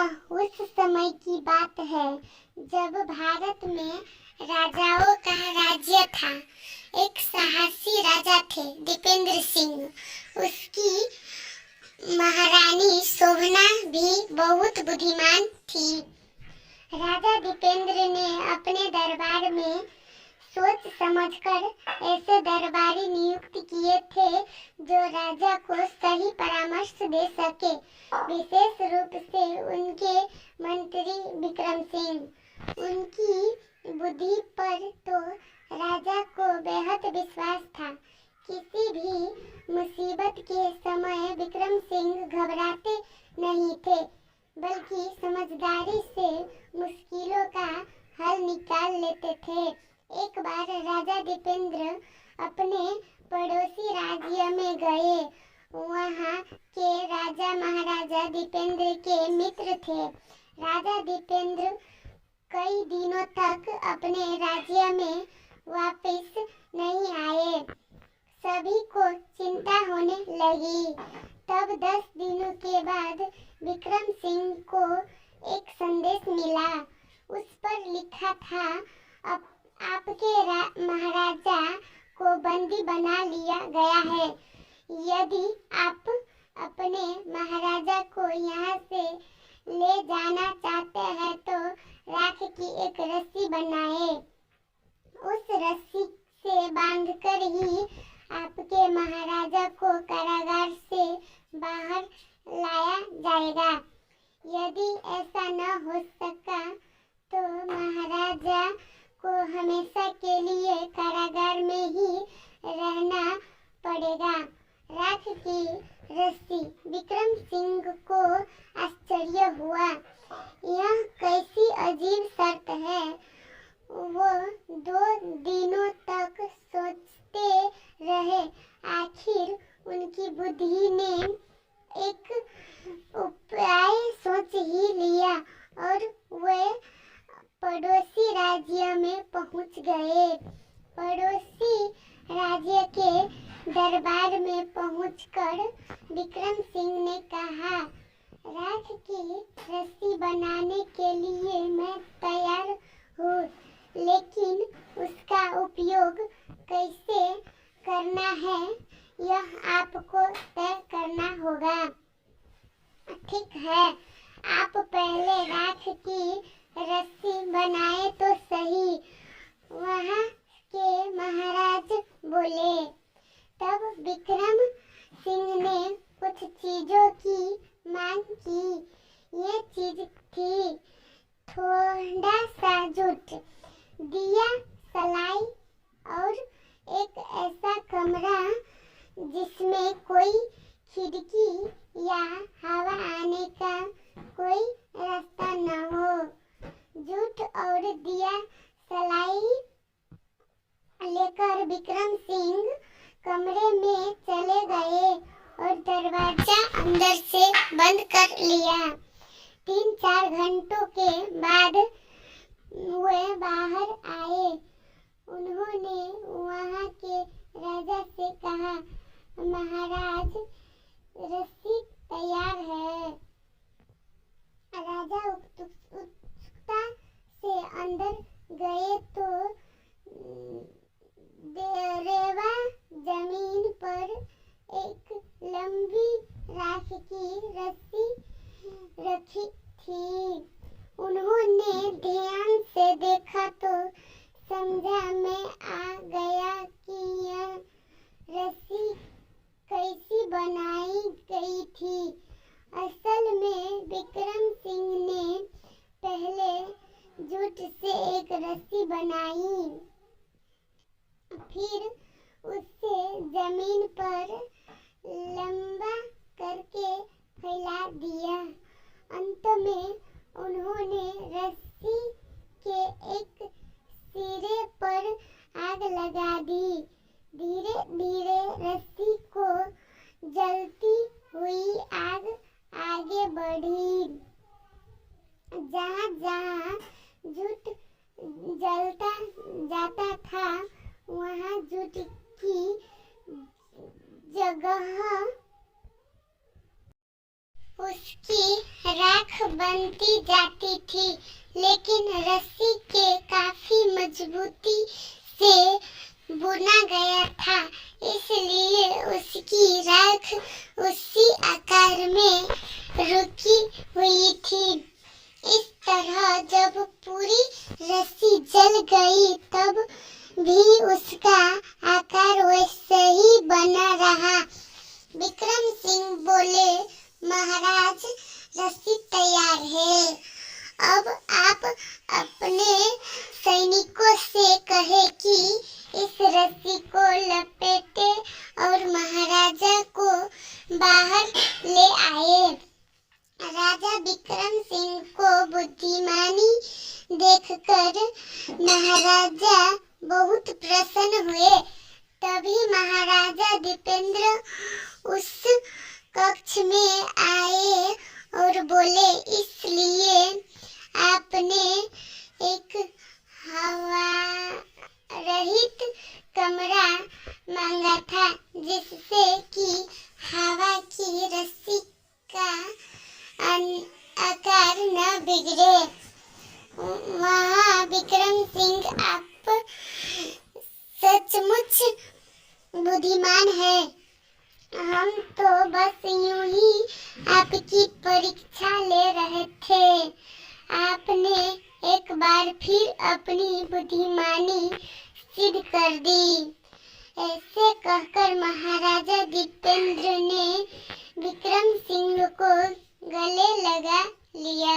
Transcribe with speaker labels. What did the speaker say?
Speaker 1: यह उस समय की बात है जब भारत में राजाओं का राज्य था। एक साहसी राजा थे दीपेंद्र सिंह। उसकी महारानी शोभना भी बहुत बुद्धिमान थी। राजा दीपेंद्र ने अपने दरबार में सोच समझकर ऐसे दरबारी नियुक्त किए थे जो राजा को सही परामर्श दे सके, विशेष रूप से उनके मंत्री विक्रम सिंह। उनकी बुद्धि पर तो राजा को बेहद विश्वास था। किसी भी मुसीबत के समय विक्रम सिंह घबराते नहीं थे, बल्कि समझदारी से मुश्किलों का हल निकाल लेते थे। एक बार राजा दीपेंद्र अपने पड़ोसी राज्य में गए। वहाँ के राजा महाराजा दीपेंद्र के मित्र थे। राजा दीपेंद्र कई दिनों तक अपने राज्य में वापस नहीं आए। सभी को चिंता होने लगी। तब 10 दिनों के बाद विक्रम सिंह को एक संदेश मिला। उस पर लिखा था, आपके महाराजा को बंदी बना लिया गया है। यदि आप अपने महाराजा को यहाँ से ले जाना चाहते हैं तो राख की एक रस्सी बनाए। उस रस्सी से बांधकर ही आपके महाराजा को कारागार से बाहर लाया जाएगा। यदि ऐसा न हो सका तो महाराजा को हमेशा के लिए कारागार में ही रहना पड़ेगा। राख की रस्सी। विक्रम सिंह को आश्चर्य हुआ। यह कैसी अजीब शर्त है। वो 2 दिनों तक सोचते रहे। आखिर उनकी बुद्धि ने एक उपाय सोच ही लिया और वे पड़ोसी राज्य में पहुंच गए। पड़ोसी राज्य के दरबार में पहुंचकर विक्रम सिंह ने कहा, राख की रस्सी बनाने के लिए मैं तैयार हूँ, लेकिन उसका उपयोग कैसे करना है यह आपको तय करना होगा। ठीक है, आप पहले राख की रस्सी बनाए तो सही, वहाँ के महाराज बोले। तब विक्रम सिंह ने कुछ चीजों की मांग की। ये चीज थी थोड़ा सा जूट, दिया, सलाई और एक ऐसा कमरा जिसमें कोई खिड़की या हवा आने का कोई रास्ता न हो। जूट और दिया सलाई लेकर विक्रम सिंह कमरे में चले गए और दरवाजा अंदर से बंद कर लिया। 3-4 घंटों के बाद वे बाहर आए। उन्होंने वहाँ के राजा से कहा, महाराज, रस्सी तैयार है। राजा उत्सुकता से अंदर गए तो रेवा जमीन पर एक लंबी राख की रस्सी रखी थी। उन्होंने ध्यान से देखा तो समझा में आ गया कि यह रस्सी कैसी बनाई गई थी। असल में विक्रम सिंह ने पहले जूट से एक रस्सी बनाई, फिर उसे जमीन पर लंबा करके फैला दिया। अंत में उन्होंने रस्सी के एक सिरे पर आग लगा दी। धीरे धीरे रस्सी को जलती हुई आग आगे बढ़ी। जहाँ जहाँ जूट जलता जाता था वहाँ जूट की जगह उसकी राख बनती जाती थी, लेकिन रस्सी के काफी मजबूती से बुना गया था, इसलिए उसकी राख उसी आकार में रुकी हुई थी। इस तरह जब पूरी रस्सी जल गई तब भी उसका आकार वैसे ही बना रहा। विक्रम सिंह बोले, महाराज, रस्सी तैयार है। अब आप अपने सैनिकों से कहें कि इस रस्सी को लपेटे और महाराजा को बाहर ले आए। राजा विक्रम सिंह को बुद्धिमानी देखकर महाराजा बहुत प्रसन्न हुए। तभी महाराजा दीपेंद्र उस कक्ष में आए और बोले, इसलिए आपने एक हवा रहित कमरा मांगा था, जिससे कि हवा की रस्सी का आकार न बिगड़े। वहाँ विक्रम सिंह, आप सचमुच बुद्धिमान है। हम तो बस यूं ही आपकी परीक्षा ले रहे थे। आपने एक बार फिर अपनी बुद्धिमानी सिद्ध कर दी। ऐसे कहकर महाराजा दीपेंद्र ने विक्रम सिंह को गले लगा लिया।